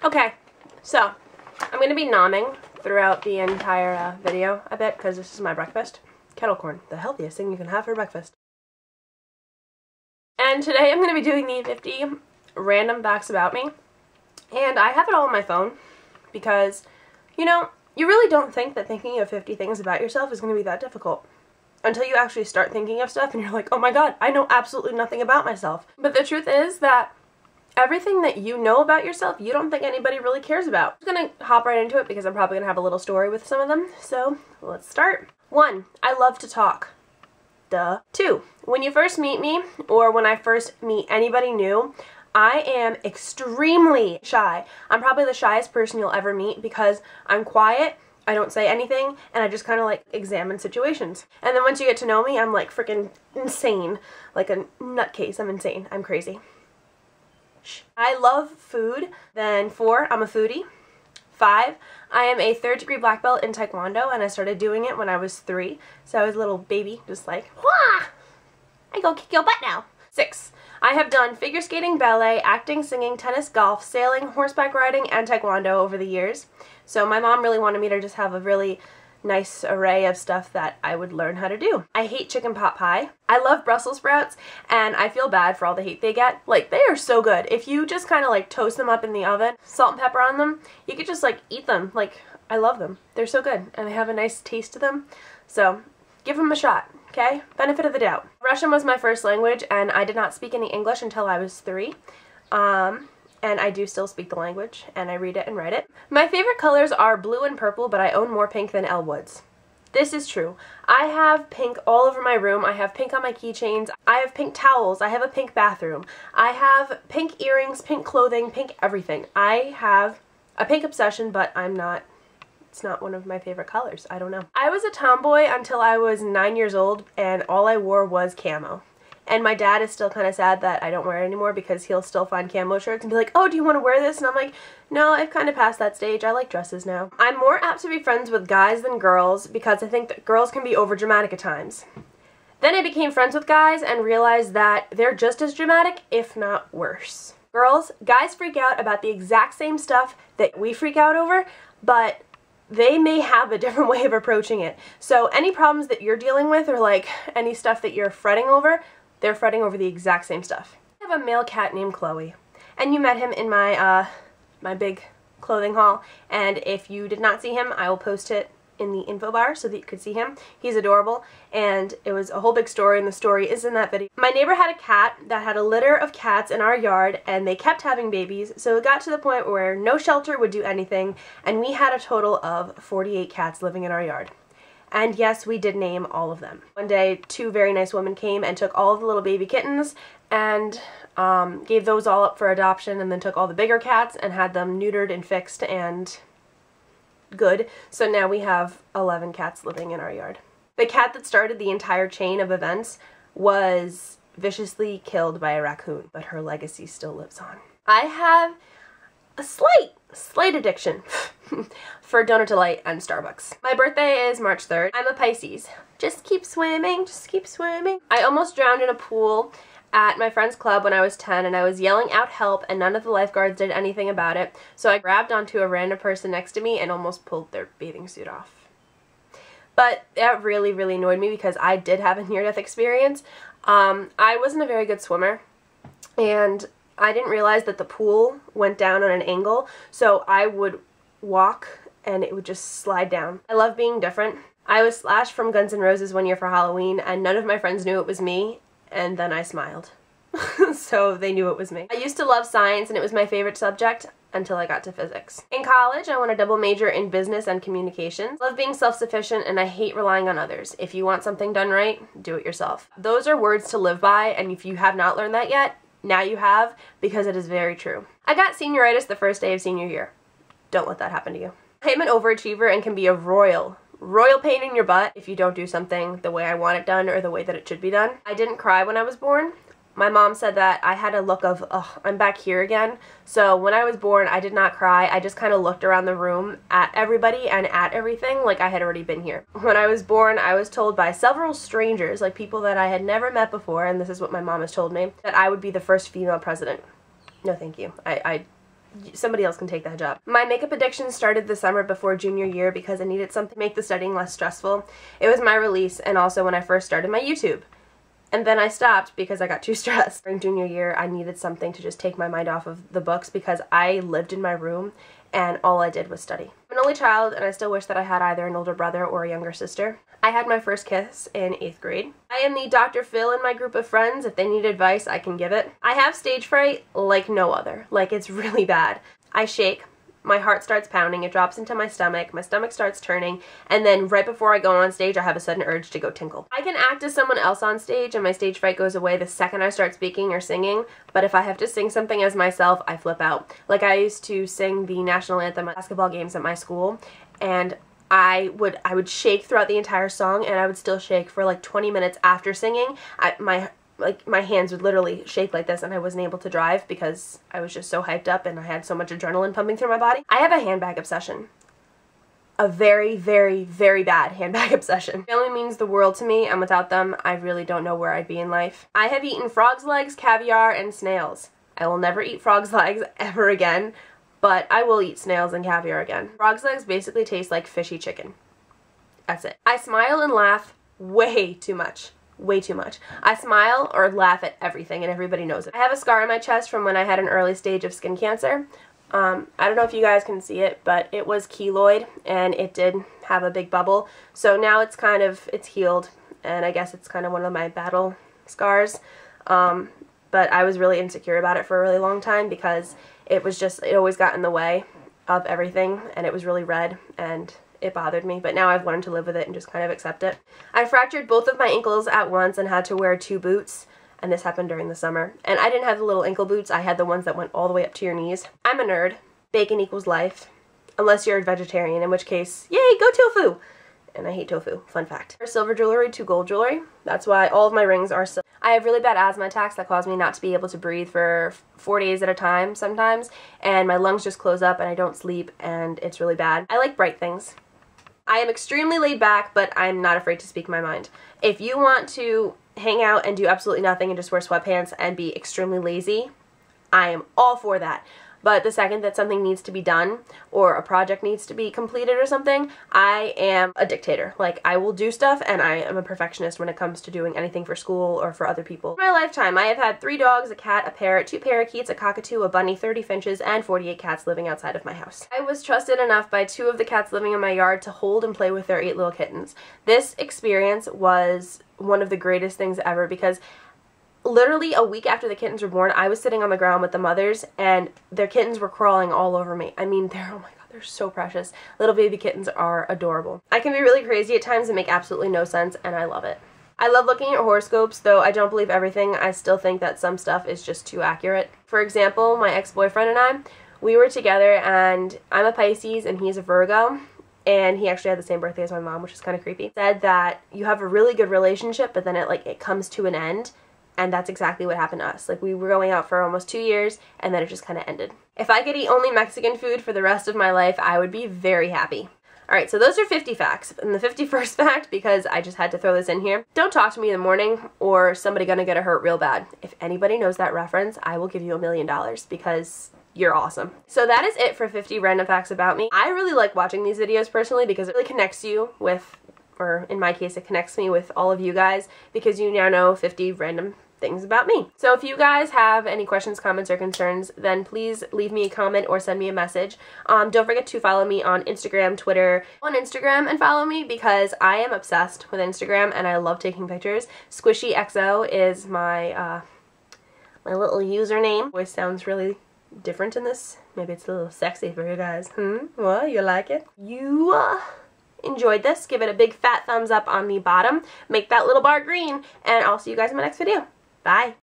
Okay, so I'm going to be nomming throughout the entire video, I bet, because this is my breakfast. Kettle corn, the healthiest thing you can have for breakfast. And today I'm going to be doing the 50 random facts about me. And I have it all on my phone because, you know, you really don't think that thinking of 50 things about yourself is going to be that difficult until you actually start thinking of stuff and you're like, oh my god, I know absolutely nothing about myself. But the truth is that everything that you know about yourself, you don't think anybody really cares about. I'm going to hop right into it because I'm probably going to have a little story with some of them. So let's start. 1, I love to talk. Duh. 2, when you first meet me or when I first meet anybody new, I am extremely shy. I'm probably the shyest person you'll ever meet because I'm quiet, I don't say anything, and I just kind of like examine situations. And then once you get to know me, I'm like freaking insane. Like a nutcase. I'm insane. I'm crazy. I love food. Then 4, I'm a foodie. 5, I am a 3rd degree black belt in Taekwondo, and I started doing it when I was 3. So I was a little baby, just like, wah! I go kick your butt now. 6, I have done figure skating, ballet, acting, singing, tennis, golf, sailing, horseback riding, and Taekwondo over the years. So my mom really wanted me to just have a really nice array of stuff that I would learn how to do. I hate chicken pot pie. I love Brussels sprouts, and I feel bad for all the hate they get. Like, they are so good. If you just kind of like toast them up in the oven, salt and pepper on them, you could just like eat them. Like, I love them. They're so good, and they have a nice taste to them. So give them a shot, okay? Benefit of the doubt. Russian was my first language, and I did not speak any English until I was 3. And I do still speak the language, and I read it and write it. My favorite colors are blue and purple, but I own more pink than Elle Woods. This is true. I have pink all over my room. I have pink on my keychains. I have pink towels. I have a pink bathroom. I have pink earrings, pink clothing, pink everything. I have a pink obsession, but it's not one of my favorite colors. I don't know. I was a tomboy until I was 9 years old, and all I wore was camo. And my dad is still kind of sad that I don't wear it anymore because he'll still find camo shirts and be like, oh, do you want to wear this? And I'm like, no, I've kind of passed that stage. I like dresses now. I'm more apt to be friends with guys than girls because I think that girls can be overdramatic at times. Then I became friends with guys and realized that they're just as dramatic, if not worse. Guys freak out about the exact same stuff that we freak out over, but they may have a different way of approaching it. So any problems that you're dealing with or like any stuff that you're fretting over, they're fretting over the exact same stuff. I have a male cat named Chloe, and you met him in my my big clothing haul, and if you did not see him, I will post it in the info bar so that you could see him. He's adorable, and it was a whole big story, and the story is in that video. My neighbor had a cat that had a litter of cats in our yard, and they kept having babies, so it got to the point where no shelter would do anything, and we had a total of 48 cats living in our yard. And yes, we did name all of them. One day, 2 very nice women came and took all of the little baby kittens and gave those all up for adoption, and then took all the bigger cats and had them neutered and fixed and good. So now we have 11 cats living in our yard. The cat that started the entire chain of events was viciously killed by a raccoon, but her legacy still lives on. I have a slight addiction for Donut Delight and Starbucks. My birthday is March 3rd. I'm a Pisces. Just keep swimming, just keep swimming. I almost drowned in a pool at my friend's club when I was 10, and I was yelling out help, and none of the lifeguards did anything about it. So I grabbed onto a random person next to me and almost pulled their bathing suit off. But that really, really annoyed me because I did have a near-death experience. I wasn't a very good swimmer, and I didn't realize that the pool went down on an angle, so I would walk and it would just slide down. I love being different. I was Slash from Guns N' Roses one year for Halloween, and none of my friends knew it was me, and then I smiled. So they knew it was me. I used to love science, and it was my favorite subject until I got to physics. In college, I want to double major in business and communications. I love being self-sufficient, and I hate relying on others. If you want something done right, do it yourself. Those are words to live by, and if you have not learned that yet, now you have, because it is very true. I got senioritis the first day of senior year. Don't let that happen to you. I am an overachiever and can be a royal pain in your butt if you don't do something the way I want it done or the way that it should be done. I didn't cry when I was born. My mom said that I had a look of, oh, I'm back here again. So when I was born, I did not cry. I just kind of looked around the room at everybody and at everything like I had already been here. When I was born, I was told by several strangers, like people that I had never met before, and this is what my mom has told me, that I would be the first female president. No thank you. Somebody else can take that job. My makeup addiction started the summer before junior year because I needed something to make the studying less stressful. It was my release and also when I first started my YouTube. And then I stopped because I got too stressed. During junior year, I needed something to just take my mind off of the books because I lived in my room and all I did was study. I'm an only child and I still wish that I had either an older brother or a younger sister. I had my first kiss in 8th grade. I am the Dr. Phil in my group of friends. If they need advice, I can give it. I have stage fright like no other. Like, it's really bad. I shake. My heart starts pounding, it drops into my stomach starts turning, and then right before I go on stage, I have a sudden urge to go tinkle. I can act as someone else on stage and my stage fright goes away the second I start speaking or singing, but if I have to sing something as myself, I flip out. Like, I used to sing the national anthem at basketball games at my school, and I would shake throughout the entire song, and I would still shake for like 20 minutes after singing. My hands would literally shake like this and I wasn't able to drive because I was just so hyped up and I had so much adrenaline pumping through my body. I have a handbag obsession. A very, very, very bad handbag obsession. Family means the world to me, and without them, I really don't know where I'd be in life. I have eaten frog's legs, caviar, and snails. I will never eat frog's legs ever again, but I will eat snails and caviar again. Frog's legs basically taste like fishy chicken. That's it. I smile and laugh way too much. Way too much. I smile or laugh at everything and everybody knows it. I have a scar on my chest from when I had an early stage of skin cancer. I don't know if you guys can see it, but it was keloid and it did have a big bubble. So now it's healed, and I guess it's kind of one of my battle scars. But I was really insecure about it for a really long time because it always got in the way of everything and it was really red and it bothered me, but now I've learned to live with it and just kind of accept it. I fractured both of my ankles at once and had to wear 2 boots, and this happened during the summer. And I didn't have the little ankle boots, I had the ones that went all the way up to your knees. I'm a nerd. Bacon equals life. Unless you're a vegetarian, in which case, yay, go tofu! And I hate tofu, fun fact. Silver jewelry to gold jewelry. That's why all of my rings are silver. I have really bad asthma attacks that cause me not to be able to breathe for 4 days at a time sometimes, and my lungs just close up and I don't sleep, and it's really bad. I like bright things. I am extremely laid back, but I'm not afraid to speak my mind. If you want to hang out and do absolutely nothing and just wear sweatpants and be extremely lazy, I am all for that. But the second that something needs to be done or a project needs to be completed or something, I am a dictator. Like, I will do stuff and I am a perfectionist when it comes to doing anything for school or for other people. In my lifetime, I have had 3 dogs, a cat, a parrot, 2 parakeets, a cockatoo, a bunny, 30 finches, and 48 cats living outside of my house. I was trusted enough by 2 of the cats living in my yard to hold and play with their 8 little kittens. This experience was one of the greatest things ever because literally a week after the kittens were born, I was sitting on the ground with the mothers and their kittens were crawling all over me. I mean, oh my god, they're so precious. Little baby kittens are adorable. I can be really crazy at times and make absolutely no sense, and I love it. I love looking at horoscopes, though I don't believe everything. I still think that some stuff is just too accurate. For example, my ex-boyfriend and I, we were together and I'm a Pisces and he's a Virgo. And he actually had the same birthday as my mom, which is kind of creepy. Said that you have a really good relationship, but then it comes to an end. And that's exactly what happened to us. Like, we were going out for almost 2 years, and then it just kind of ended. If I could eat only Mexican food for the rest of my life, I would be very happy. Alright, so those are 50 facts. And the 51st fact, because I just had to throw this in here, don't talk to me in the morning or somebody gonna get hurt real bad. If anybody knows that reference, I will give you $1 million because you're awesome. So that is it for 50 random facts about me. I really like watching these videos personally because it really connects you with, or in my case, it connects me with all of you guys because you now know 50 random things about me. So if you guys have any questions, comments, or concerns, then please leave me a comment or send me a message. Don't forget to follow me on Instagram, Twitter. On Instagram and follow me because I am obsessed with Instagram and I love taking pictures. SquishyXO is my my little username. Voice sounds really different in this. Maybe it's a little sexy for you guys. What? You like it? You enjoyed this, give it a big fat thumbs up on the bottom. Make that little bar green, and I'll see you guys in my next video. Bye.